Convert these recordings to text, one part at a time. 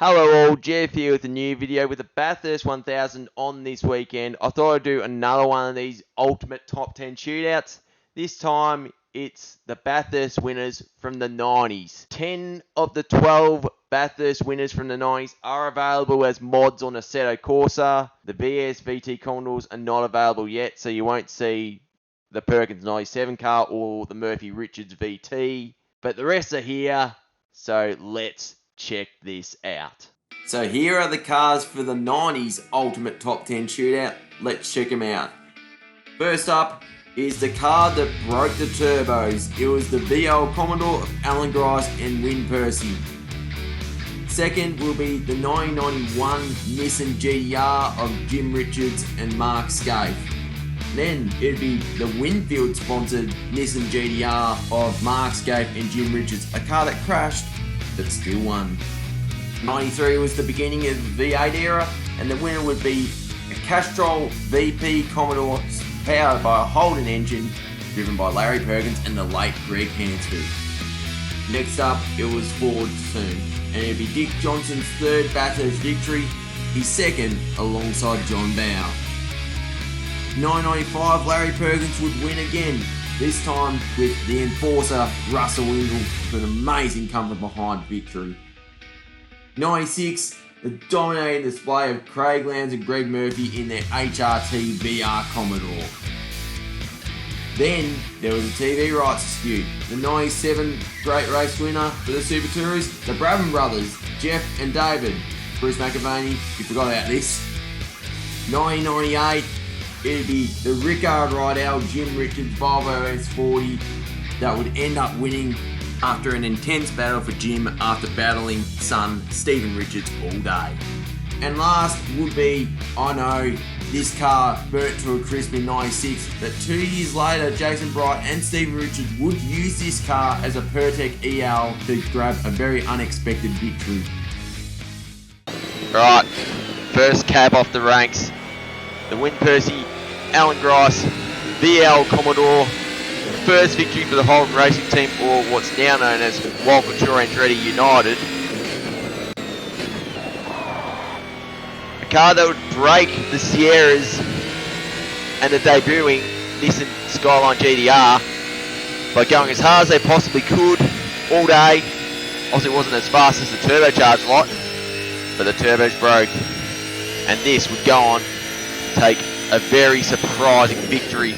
Hello all, Jeff here with a new video with the Bathurst 1000 on this weekend. I thought I'd do another one of these ultimate top 10 shootouts. This time it's the Bathurst winners from the 90s. 10 of the 12 Bathurst winners from the 90s are available as mods on Assetto Corsa. The VT Commodores are not available yet, so you won't see the Perkins 97 car or the Murphy Richards VT. But the rest are here, so let's check this out. So here are the cars for the 90s Ultimate Top 10 Shootout. Let's check them out. First up is the car that broke the turbos. It was the VL Commodore of Alan Grice and Win Percy. Second will be the 1991 Nissan GTR of Jim Richards and Mark Scaife. Then it'd be the Winfield sponsored Nissan GTR of Mark Scaife and Jim Richards, a car that crashed but still won. 93 was the beginning of the V8 era, and the winner would be a Castrol VP Commodore powered by a Holden engine driven by Larry Perkins and the late Greg Hansford. Next up, it was Ford soon, and it'd be Dick Johnson's third Bathurst victory, his second alongside John Bowe. 1995, Larry Perkins would win again, this time with the enforcer Russell Ingall for an amazing come from behind victory. 96, the dominating display of Craig Lowndes and Greg Murphy in their HRT VR Commodore. Then there was a TV rights dispute. The 97 Great Race winner for the Super Tourists, the Brabham brothers, Jeff and David. Bruce McAvaney, you forgot about this. 1998, it'd be the Rickard Rydell Jim Richards Volvo S40 that would end up winning after an intense battle for Jim after battling son Stephen Richards all day. And last would be, I know, this car burnt to a crisp in 96, but 2 years later Jason Bright and Stephen Richards would use this car as a Pirtek EL to grab a very unexpected victory. Right, first cab off the ranks. The Win Percy Alan Grice VL Commodore, first victory for the Holden Racing Team, or what's now known as Walkinshaw Andretti United. A car that would break the Sierras and the debuting Nissan Skyline GTR by going as hard as they possibly could all day. Obviously it wasn't as fast as the turbocharged lot, but the turbos broke, and this would go on to take a very surprising victory.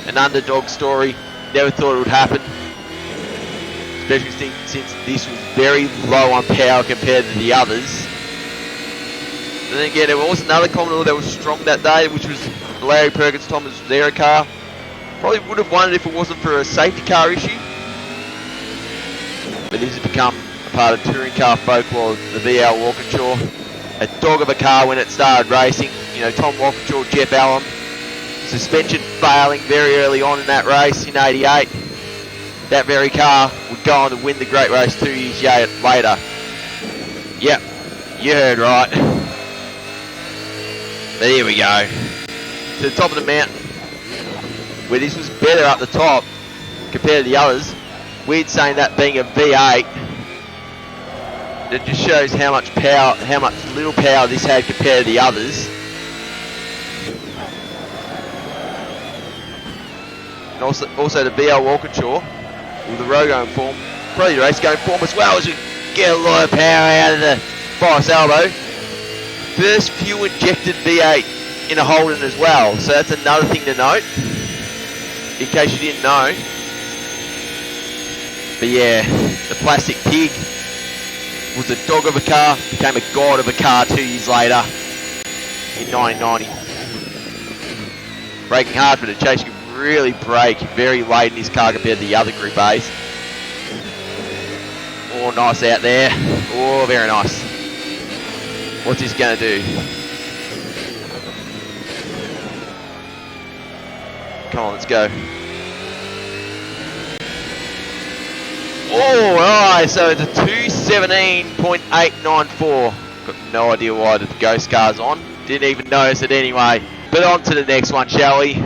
An underdog story, never thought it would happen, especially since this was very low on power compared to the others. And then again, there was another Commodore that was strong that day, which was Larry Perkins Thomas Zero car. Probably would have won it if it wasn't for a safety car issue, but this has become a part of touring car folklore, the VL Walkinshaw. A dog of a car when it started racing. You know, Tom Walkinshaw, Jeff Allen, suspension failing very early on in that race in 88. That very car would go on to win the great race 2 years later. Yep, you heard right. But here we go. To the top of the mountain, where this was better up the top compared to the others. Weird saying that being a V8. It just shows how much power, how much little power this had compared to the others. And also the VL Walkinshaw, with the row going form, probably the race going form as well, as we get a lot of power out of the Forest Elbow. First fuel injected V8 in a Holden as well, so that's another thing to note, in case you didn't know. But yeah, the plastic pig was a dog of a car, became a god of a car 2 years later in 1990. Braking hard for the chase, could really brake very late in his car compared to the other Group A's. Oh, nice out there. Oh, very nice. What's this going to do? Come on, let's go. Oh, alright, so it's a 217.894. Got no idea why the ghost car's on. Didn't even notice it anyway. But on to the next one, shall we?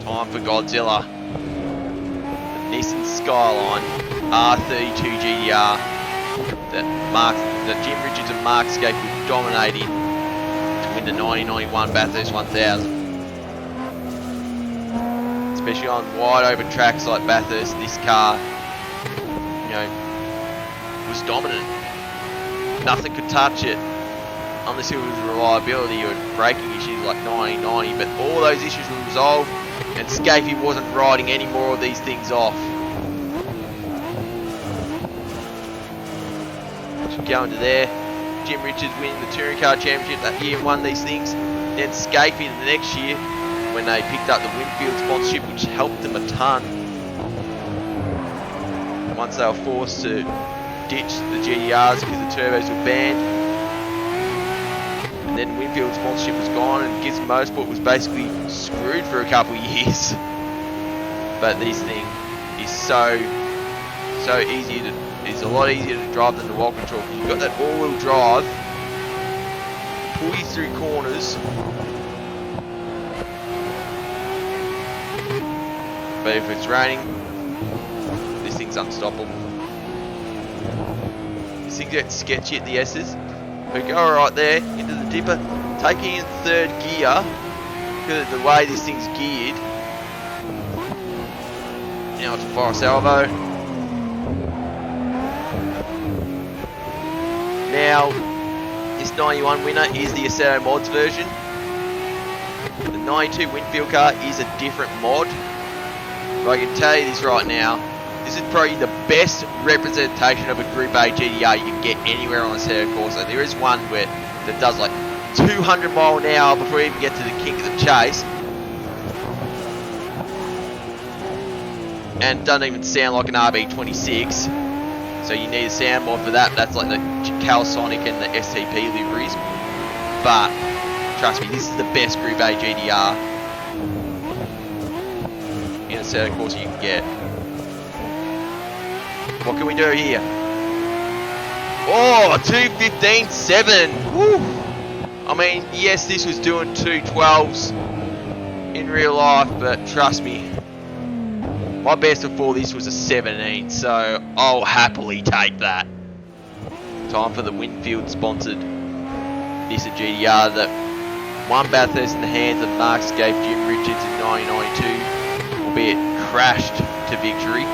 Time for Godzilla. The Nissan Skyline R32 GTR. that Jim Richards and Mark Skaife would dominate in to win the 1991 Bathurst 1000. Especially on wide open tracks like Bathurst, this car, you know, was dominant. Nothing could touch it unless it was reliability or braking issues like 1990, but all those issues were resolved and Skaife wasn't riding any more of these things off. Go into there. Jim Richards winning the Touring Car Championship that year and won these things. Then Skaife in the next year when they picked up the Winfield sponsorship, which helped them a ton. Once they were forced to ditch the GTRs because the turbos were banned. And then Winfield sponsorship was gone and Gibson Motorsport was basically screwed for a couple of years. But this thing is so easy to... It's a lot easier to drive than the wall control. You've got that all-wheel drive, pull you through corners, but if it's raining, this thing's unstoppable. This thing gets sketchy at the S's. We go right there into the dipper, taking in third gear because of the way this thing's geared. Now it's a fire salvo. Now, this 91 winner is the Assetto mods version. The 92 Winfield car is a different mod. But I can tell you this right now, this is probably the best representation of a Group A GTR you can get anywhere on a Assetto Corsa. There is one that does like 200 mile an hour before you even get to the king of the chase. And doesn't even sound like an RB26. So you need a sound mod for that. That's like the Calsonic and the STP liveries. But trust me, this is the best Group A GTR in a Assetto Corsa you can get. What can we do here? Oh, 2:15.7. Woo! I mean, yes, this was doing 2:12s in real life, but trust me, my best before this was a 17, so I'll happily take that. Time for the Winfield sponsored Nissan GTR that won Bathurst in the hands of Mark Skaife, Jim Richards in 1992, albeit crashed to victory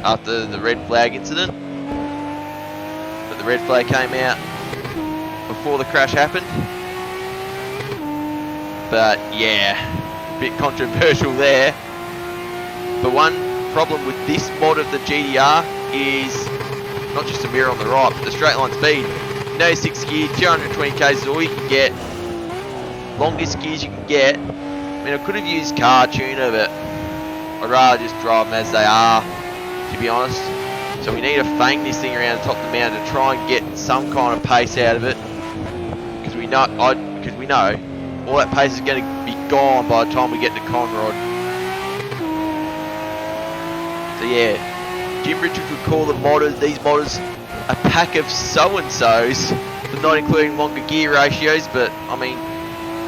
after the red flag incident. But the red flag came out before the crash happened. But yeah, a bit controversial there. But one problem with this mod of the GTR is not just the mirror on the right, but the straight line speed. No 6 gear, 220 k's is all you can get. Longest gears you can get. I mean, I could have used car tuner, but I'd rather just drive them as they are, to be honest. So we need to fang this thing around the top of the mountain to try and get some kind of pace out of it, because we know all that pace is going to be gone by the time we get to Conrod. So yeah, Jim Richards would call these modders a pack of so-and-sos, for not including longer gear ratios, but I mean,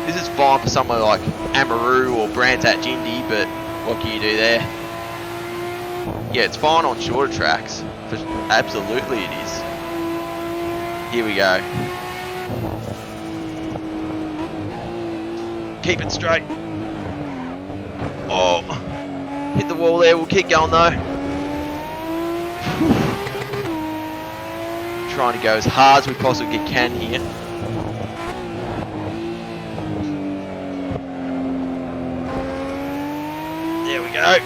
this is fine for somewhere like Amaru or Brands Hatch Indy, but what can you do there? Yeah, it's fine on shorter tracks, absolutely it is. Here we go. Keep it straight. Oh, hit the wall there, we'll keep going though. Trying to go as hard as we possibly can here. There we go.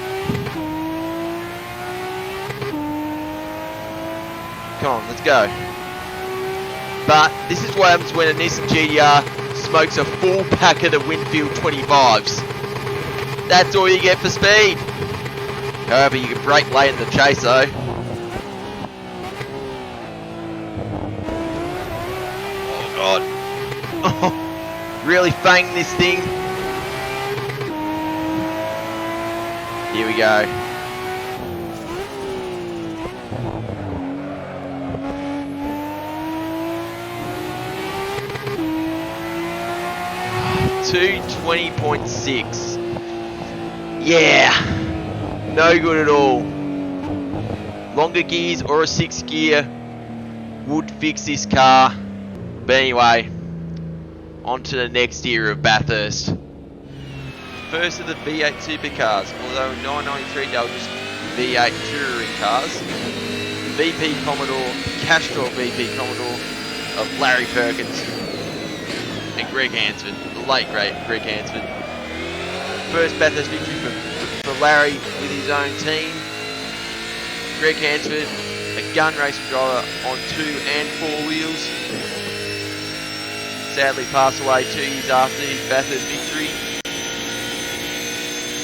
Come on, let's go. But this is what happens when a Nissan GTR smokes a full pack of the Winfield 25s. That's all you get for speed. However, you can brake late in the chase though. Oh god. Oh, really fang this thing. Here we go. $220.6. Yeah, no good at all. Longer gears or a 6th gear would fix this car. But anyway, on to the next era of Bathurst. First of the V8 supercars, although in 1993 they were just V8 touring cars. VP Commodore, Castrol VP Commodore of Larry Perkins and Greg Hansford, the late great Greg Hansford. First Bathurst victory for Larry with his own team. Greg Hansford, a gun racing driver on 2 and 4 wheels. Sadly passed away 2 years after his Bathurst victory.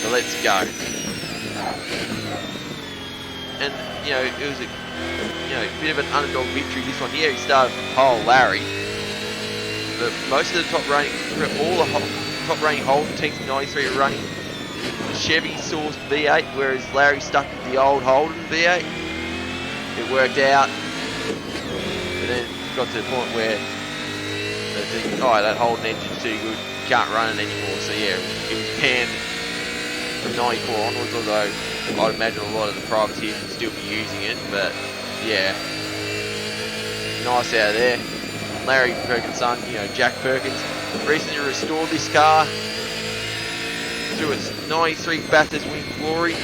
So let's go. And you know, it was a bit of an underdog victory this one here. He started from pole, Larry. But most of the top running, all the top running Holden teams in 93 are running the Chevy sourced V8, whereas Larry stuck with the old Holden V8. It worked out, but then got to the point where they think, oh, that Holden engine's too good, can't run it anymore. So yeah, it was banned from 94 onwards, although I'd imagine a lot of the privateers would still be using it. But yeah, nice out of there. Larry Perkins' son, Jack Perkins, recently restored this car to its 93 Bathurst win glory.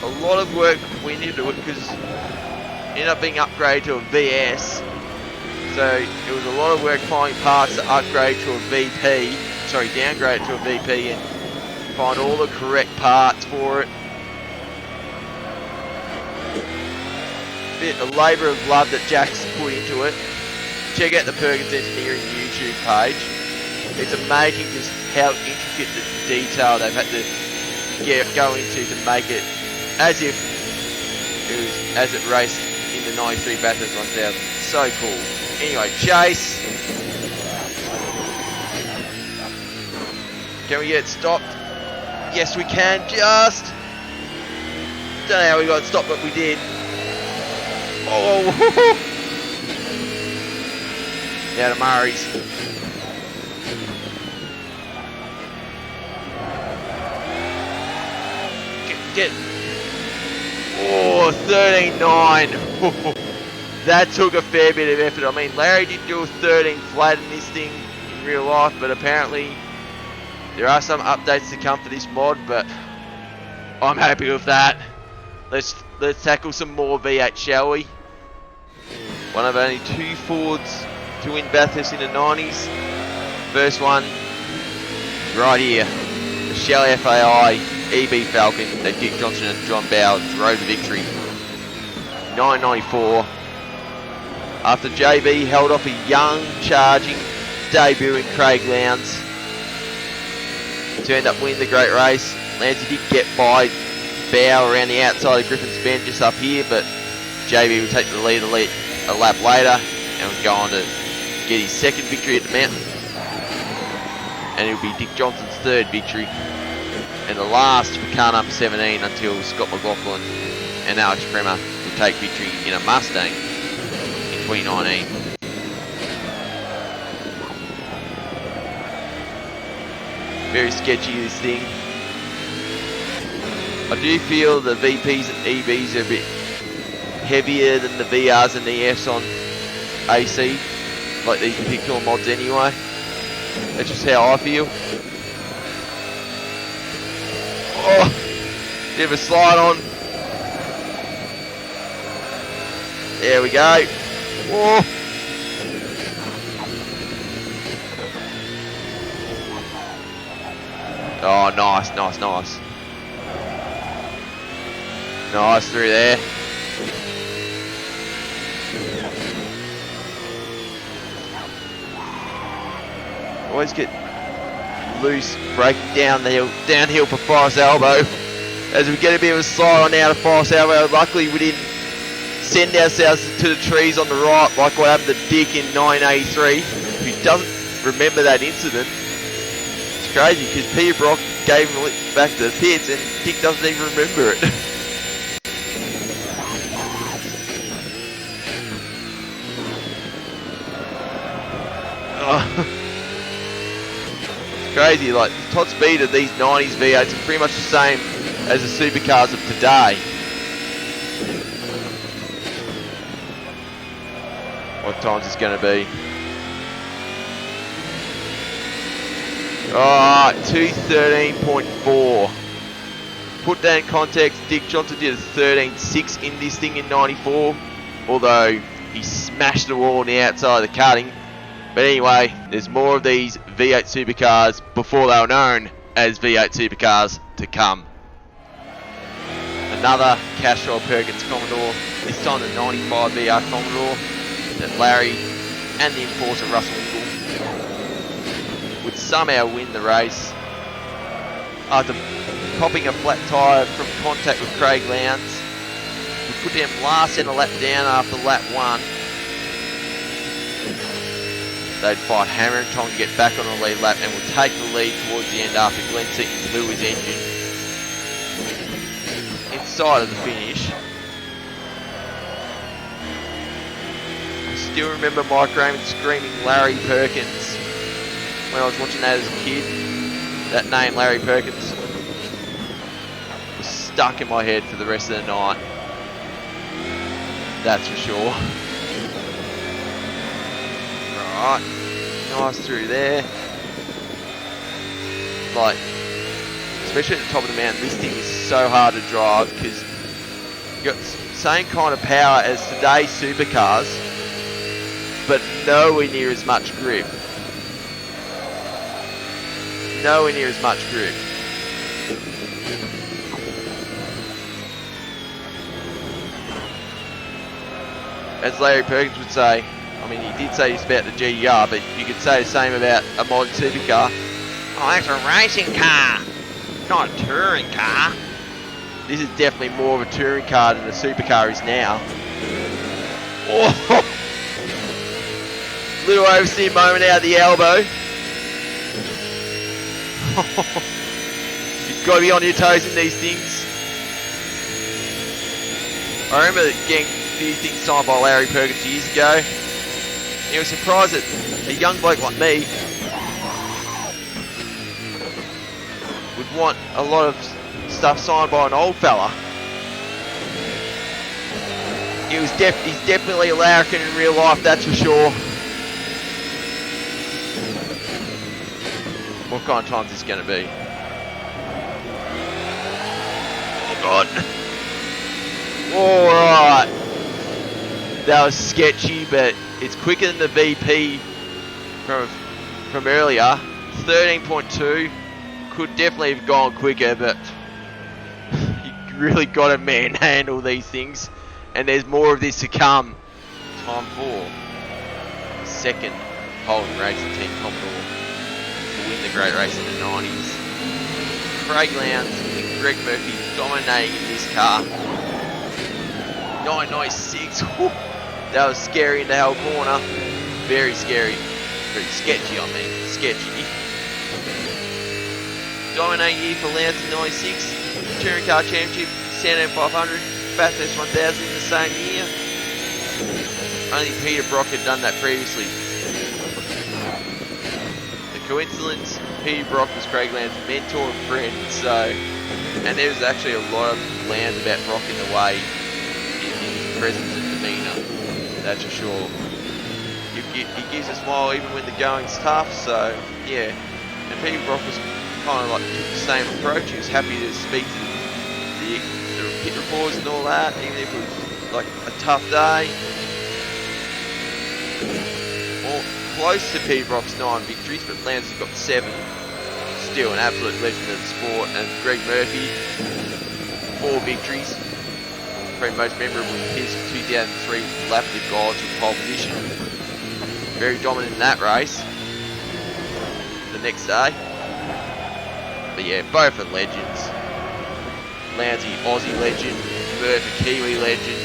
A lot of work went into it because it ended up being upgraded to a VS. So it was a lot of work finding parts to upgrade to a VP, downgrade it to a VP and find all the correct parts for it. Bit of labour of love that Jack's put into it. Check out the Perkins Engineering YouTube page. It's amazing just how intricate the detail they've had to go into to make it as if it raced in the 93 Bathurst 1000. So cool. Anyway, chase. Can we get it stopped? Yes, we can. Just. Don't know how we got it stopped, but we did. Oh. Down to Murray's. Get. Oh, 13.9. That took a fair bit of effort. I mean, Larry did do a 13 flat in this thing in real life, but apparently there are some updates to come for this mod, but I'm happy with that. Let's tackle some more V8, shall we? One of only 2 Fords to win Bathurst in the 90s. First one, right here, the Shell FAI EB Falcon that Dick Johnson and John Bowers drove the victory. 1994. After JB held off a young, charging, debuting Craig Lowndes to end up winning the great race. Lansy did get by Bow around the outside of Griffin's Bend just up here, but JB would take the lead a lap later and would go on to get his 2nd victory at the mountain. And it would be Dick Johnson's 3rd victory. And the last for car number 17 until Scott McLaughlin and Alex Kremer would take victory in a Mustang in 2019. Very sketchy, this thing. I do feel the VPs and EBs are a bit heavier than the VRs and EFs on AC, like these particular mods anyway. That's just how I feel. Oh, bit of a slide on. There we go. Oh. Oh, nice. Nice through there. Always get loose, breaking downhill for Forest Elbow. As we get a bit of a slide on now to Forest Elbow. Luckily we didn't send ourselves to the trees on the right like what happened to Dick in 1983. Who doesn't remember that incident? It's crazy because Peter Brock gave him a lift back to the pits and Dick doesn't even remember it. Crazy, like the top speed of these 90s V8s are pretty much the same as the supercars of today. What time's this going to be? Alright, 2:13.4. Put that in context, Dick Johnson did a 13.6 in this thing in 94, although he smashed the wall on the outside of the cutting. But anyway, there's more of these V8 supercars before they were known as V8 supercars to come. Another Castrol Perkins Commodore, this time the 95 VR Commodore that Larry and the enforcer Russell would somehow win the race after popping a flat tyre from contact with Craig Lowndes. We put him last in a lap down after lap 1. They'd fight hammer and tong to get back on the lead lap and would take the lead towards the end after Glenn Seaton blew his engine inside of the finish. I still remember Mike Raymond screaming Larry Perkins when I was watching that as a kid. That name, Larry Perkins, was stuck in my head for the rest of the night. That's for sure. Right, nice through there. Like, especially at the top of the mountain, this thing is so hard to drive because you've got the same kind of power as today's supercars, but nowhere near as much grip. Nowhere near as much grip. As Larry Perkins would say, I mean, he did say this about the GDR, but you could say the same about a modern supercar. Oh, that's a racing car, not a touring car. This is definitely more of a touring car than a supercar is now. Oh. Little oversteer moment out of the elbow. You've got to be on your toes in these things. I remember getting these things signed by Larry Perkins years ago. He was surprised that a young bloke like me would want a lot of stuff signed by an old fella. He's definitely a larrikin in real life, that's for sure. What kind of time is this going to be? Oh God. Alright. That was sketchy, but it's quicker than the VP from earlier. 13.2. Could definitely have gone quicker, but you really got to manhandle these things. And there's more of this to come. Time for second Holden Racing Team Commodore to win the great race in the 90s. Craig Lowndes and Greg Murphy dominating in this car. 996. Whew. That was scary in the hell corner. Very scary. Very sketchy, I mean. Sketchy. Dominating year for Lowndes in 96. Touring Car Championship, Sandown 500, Bathurst 1000 in the same year. Only Peter Brock had done that previously. The coincidence, Peter Brock was Craig Lowndes' mentor and friend, so, and there was actually a lot of Lowndes about Brock in the way, in his presence and demeanour, that's for sure. He gives a smile even when the going's tough, so yeah. And Peter Brock was kind of like took the same approach. He was happy to speak to the pit reporters and all that, even if it was like a tough day. Well, close to Peter Brock's 9 victories, but Lowndes has got 7. Still an absolute legend of the sport. And Greg Murphy, 4 victories. Probably most memorable of his 2003 lap of the goal to pole position. Very dominant in that race. The next day. But yeah, both are legends. Lowndes, Aussie legend. Murphy, Kiwi legend.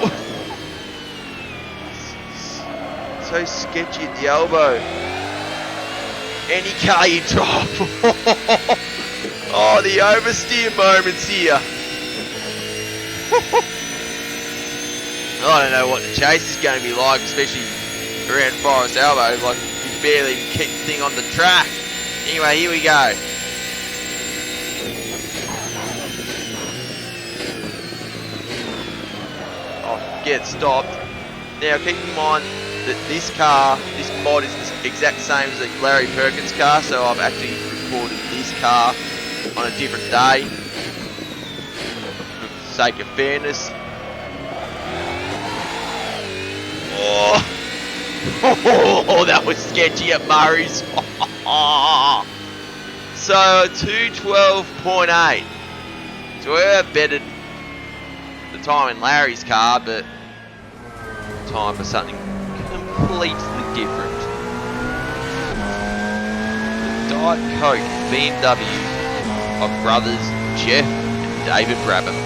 Oh. So sketchy at the elbow. Any car you drive. Oh, the oversteer moments here. I don't know what the chase is going to be like, especially around Forest Elbow. Like, you barely keep the thing on the track. Anyway, here we go. Oh, get stopped. Now keep in mind that this car, this mod is the exact same as the Larry Perkins car, so I've actually recorded this car on a different day for the sake of fairness. Oh, that was sketchy at Murray's. So 2:12.8. So we have bettered the time in Larry's car, but time for something completely different. The Diet Coke BMW of brothers Jeff and David Brabham,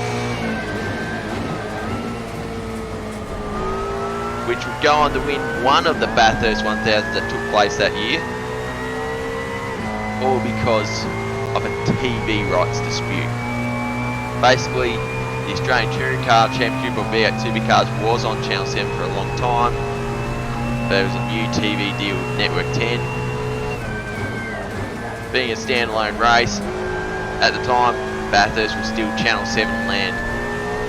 which would go on to win one of the Bathurst 1000 that took place that year, all because of a TV rights dispute. Basically, the Australian Touring Car Championship of V8 Supercars was on Channel 7 for a long time, but there was a new TV deal with Network 10. Being a standalone race, at the time, Bathurst was still Channel 7 land.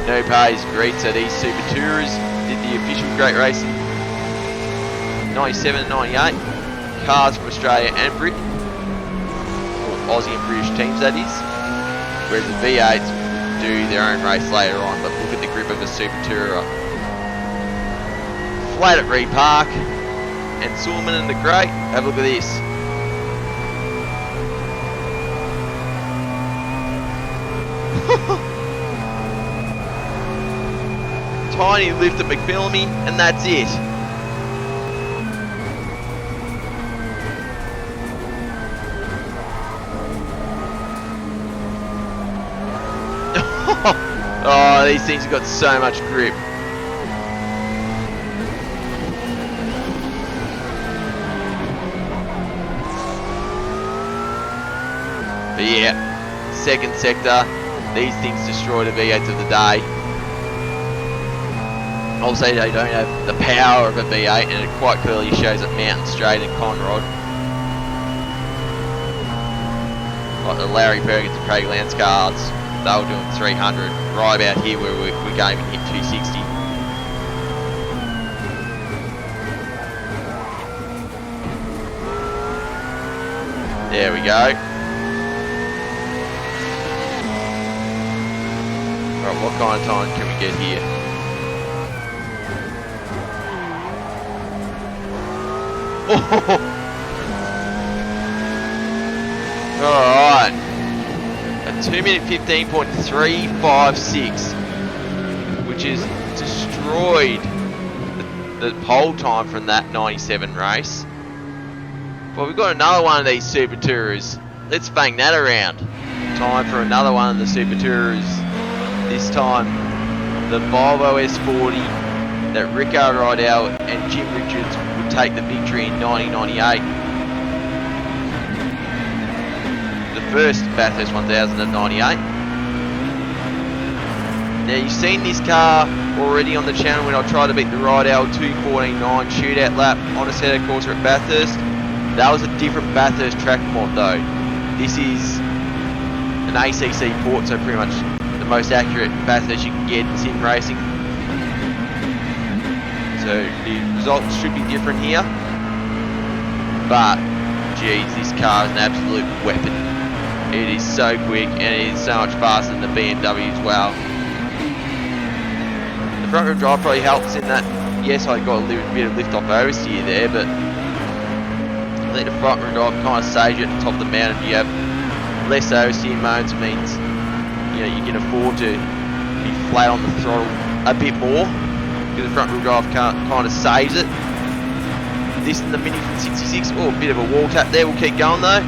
No pays agreed, so these Super Tourers did the official great racing 97 and 98. Cars from Australia and Britain, or Aussie and British teams that is, whereas the V8s do their own race later on. But look at the grip of a Super Tourer. Flat at Repark, and Sulman and the Great, have a look at this. Tiny lift at McPhillamy, and that's it. Oh, these things have got so much grip. But yeah, second sector, these things destroy the V8s of the day. Also, they don't have the power of a V8, and it quite clearly shows at Mountain Straight and Conrod. Like the Larry Perkins and Craig Lance cars, they were doing 300, right about here where we're going and hit 260. There we go. Right, what kind of time can we get here? Alright, a 2 minute 15.356, which is destroyed the pole time from that 97 race. But we've got another one of these Super Tourers. Let's bang that around. Time for another one of the Super Tourers. This time, the Volvo S40 that Rickard Rydell and Jim Richards would take the victory in 1998. The first Bathurst 1098. Now you've seen this car already on the channel when I tried to beat the Rydell 2:14.9 shootout lap on Assetto Corsa at Bathurst. That was a different Bathurst track mod though. This is an ACC port, so pretty much the most accurate Bathurst you can get in sim racing. So the results should be different here, but geez, this car is an absolute weapon. It is so quick and it is so much faster than the BMW as well. The front wheel drive probably helps in that. Yes, I got a little bit of lift off oversteer there, but I think the front wheel drive kind of saves you at the top of the mountain. You have less oversteer modes, means you know you can afford to be flat on the throttle a bit more. The front wheel drive kind of saves it. This in the Mini from 66, oh, a bit of a wall tap there, we'll keep going though.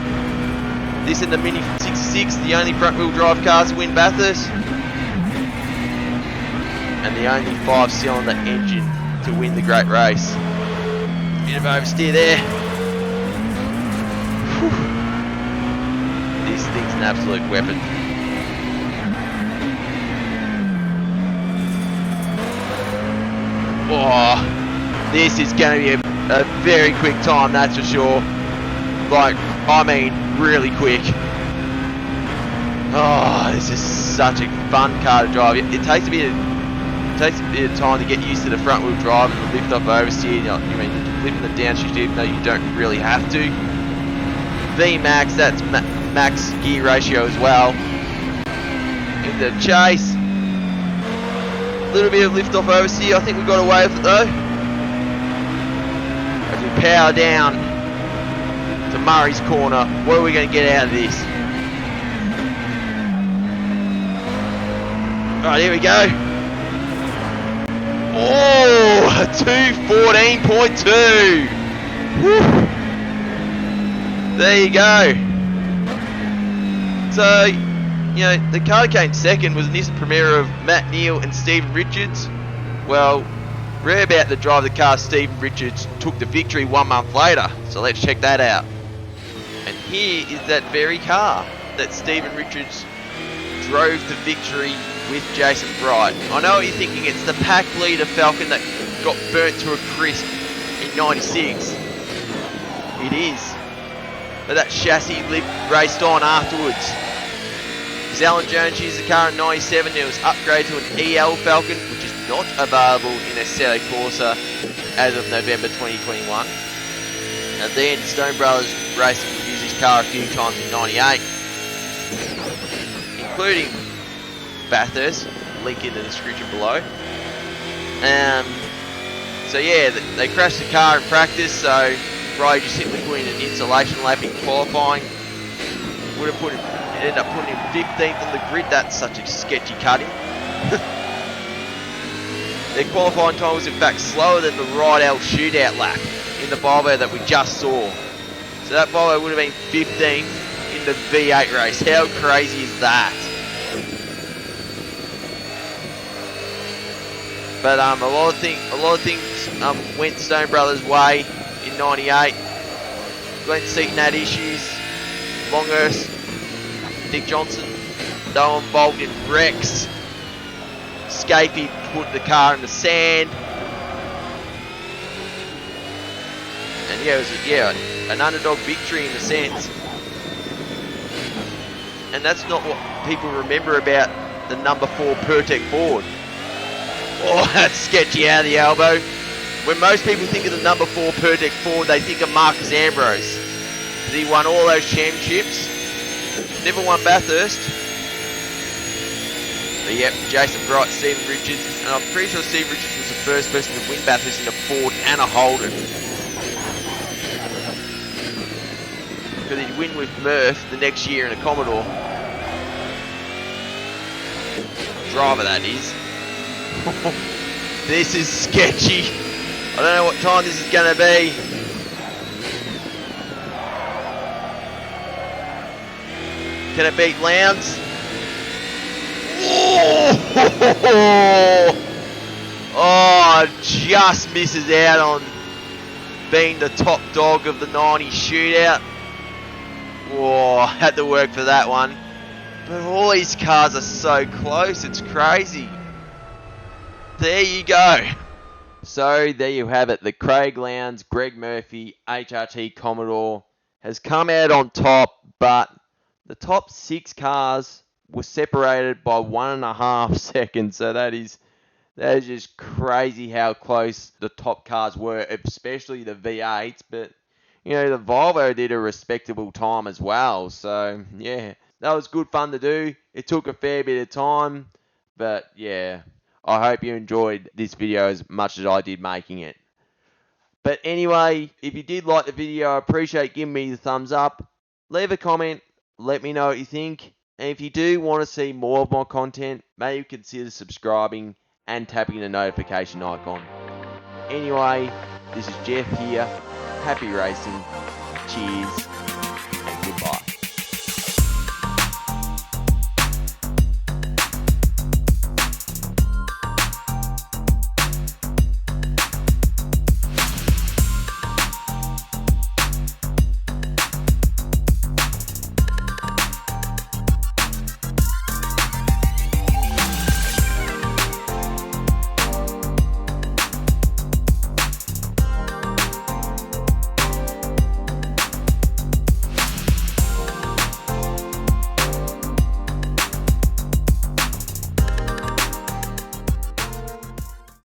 This in the Mini from 66, the only front wheel drive cars to win Bathurst. And the only 5-cylinder engine to win the great race. Bit of oversteer there. Whew. This thing's an absolute weapon. Oh, this is going to be a very quick time, that's for sure. Like, I mean, really quick. Oh, this is such a fun car to drive. It takes a bit of takes a bit of time to get used to the front wheel drive and the lift off oversteer. You know, you mean flipping the downshift even though you don't really have to. V max, that's max gear ratio as well. In the chase, a little bit of lift off oversteer. I think we got away with it though. As we power down to Murray's corner, what are we going to get out of this? Alright, here we go. Oh, 214.2. There you go. So, you know, the car that came second was a Nissan Primera of Matt Neal and Stephen Richards. Well, rare about the drive of the car, Stephen Richards took the victory 1 month later. So let's check that out. And here is that very car that Stephen Richards drove to victory with Jason Bright. I know what you're thinking, it's the pack leader Falcon that got burnt to a crisp in 96. It is. But that chassis raced on afterwards. As Alan Jones used the car in 97, it was upgraded to an EL Falcon, which is not available in Assetto Corsa as of November 2021. And then Stone Brothers Racing would use this car a few times in 98, including Bathurst, link in the description below. So yeah, they crashed the car in practice, so Bry just simply put in an insulation lap in qualifying. Would have ended up putting him 15th on the grid. That's such a sketchy cutting. Their qualifying time was in fact slower than the Rydell Shootout lap in the Volvo that we just saw. So that Volvo would have been 15th in the V8 race. How crazy is that? But a lot of things went Stone Brothers' way in 98. Glenn Seaton had issues. Longhurst, Nick Johnson, they were involved in wrecks. Scapey put the car in the sand. And yeah, it was an underdog victory in a sense. And that's not what people remember about the number 4 Pirtek Ford. Oh, that's sketchy out of the elbow. When most people think of the number 4 Pirtek Ford, they think of Marcus Ambrose. He won all those championships. Never won Bathurst. But yep, Jason Bright, Stephen Richards, and I'm pretty sure Stephen Richards was the first person to win Bathurst in a Ford and a Holden. Because he'd win with Murph the next year in a Commodore. Driver, that is. This is sketchy. I don't know what time this is going to be. Can it beat Lowndes? Oh, just misses out on being the top dog of the 90s shootout. Whoa, had to work for that one. But all these cars are so close, it's crazy. There you go. So there you have it. The Craig Lowndes, Greg Murphy, HRT Commodore has come out on top, but the top 6 cars were separated by 1.5 seconds. So that is just crazy how close the top cars were, especially the V8s. But you know, the Volvo did a respectable time as well. So yeah, that was good fun to do. It took a fair bit of time, but yeah, I hope you enjoyed this video as much as I did making it. But anyway, if you did like the video, I appreciate giving me the thumbs up. Leave a comment, let me know what you think. And if you do want to see more of my content, maybe consider subscribing and tapping the notification icon. Anyway, this is Jeff here. Happy racing. Cheers.